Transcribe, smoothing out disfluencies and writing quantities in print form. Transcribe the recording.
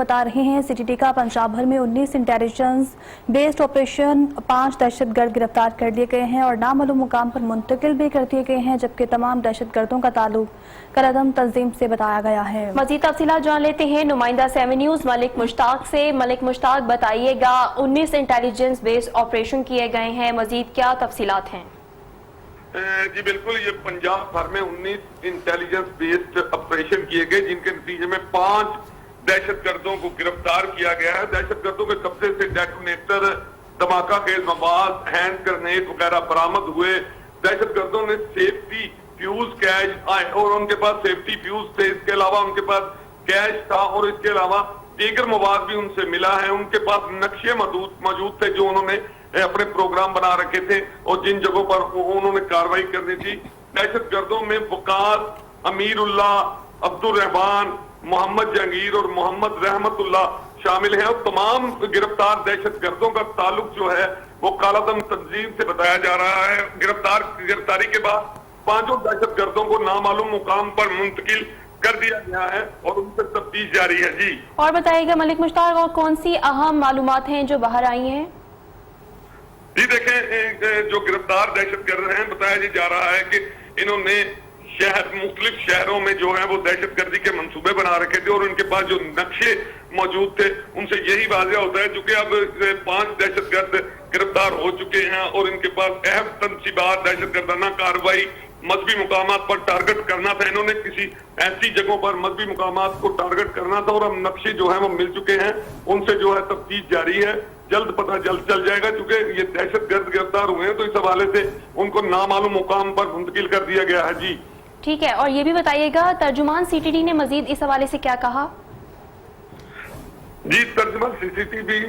बता रहे हैं सीटीटी का पंजाब भर में 19 इंटेलिजेंस बेस्ड ऑपरेशन, 5 दहशतगर्द गिरफ्तार कर लिए गए हैं और नामालूम मुकाम पर मुंतकिल भी कर दिए गए हैं, जबकि तमाम दहशतगर्दों का ताल्लुक करदम तंजीम से बताया गया है। मजीद तफसीलात जान लेते हैं नुमाइंदा 7 न्यूज़ मलिक मुश्ताक से। मलिक मुश्ताक, बताइएगा 19 इंटेलिजेंस बेस्ड ऑपरेशन किए गए हैं, मजीद क्या तफसीलात हैं? जी बिल्कुल, ये पंजाब भर में 19 इंटेलिजेंस बेस्ड ऑपरेशन किए गए, जिनके नतीजे में 5 दहशतगर्दों को गिरफ्तार किया गया है। दहशतगर्दों के कब्जे से डेटोनेटर, धमाका खेज मवाद, हैंड ग्रेनेड वगैरह बरामद हुए। दहशतगर्दों ने सेफ्टी फ्यूज कैश और उनके पास सेफ्टी फ्यूज थे, इसके अलावा उनके पास कैश था और इसके अलावा दीगर मवाद भी उनसे मिला है। उनके पास नक्शे मौजूद थे जो उन्होंने अपने प्रोग्राम बना रखे थे और जिन जगहों पर उन्होंने कार्रवाई करनी थी। दहशतगर्दों में वकार, अमीरुल्लाह, अब्दुल रहमान, मोहम्मद जहांगीर और मोहम्मद रहमतुल्लाह शामिल हैं और तमाम गिरफ्तार दहशतगर्दों का ताल्लुक जो है वो कालादम तंजीम से बताया जा रहा है। गिरफ्तारी के बाद 5 दहशतगर्दों को नामालूम मुकाम पर मुंतकिल कर दिया गया है और उनसे तफ्तीश जारी है। जी और बताइएगा मलिक मुश्ताक, और कौन सी अहम मालूमात हैं जो बाहर आई हैं? जी देखें, जो गिरफ्तार दहशतगर्द हैं, बताया जा रहा है कि इन्होंने मुख्तलिफ शहरों में जो है वो दहशतगर्दी के मंसूबे बना रखे थे और उनके पास जो नक्शे मौजूद थे उनसे यही वाज़ेह होता है, चूंकि अब 5 दहशतगर्द गिरफ्तार हो चुके हैं और इनके पास अहम तनसीबात, दहशतगर्दाना कार्रवाई, मजहबी मुकामात पर टारगेट करना था। इन्होंने किसी ऐसी जगहों पर मजहबी मुकामात को टारगेट करना था और अब नक्शे जो है वो मिल चुके हैं, उनसे जो है तफ्तीश जारी है। जल्द पता चल जाएगा, चूंकि ये दहशतगर्द गिरफ्तार हुए हैं तो इस हवाले से उनको नामालूम मुकाम पर मुंतकिल कर दिया गया है। जी ठीक है, और ये भी बताइएगा तर्जुमान सीटीटी ने मजीद इस हवाले से क्या कहा? जी, तर्जुमान सीसीटीवी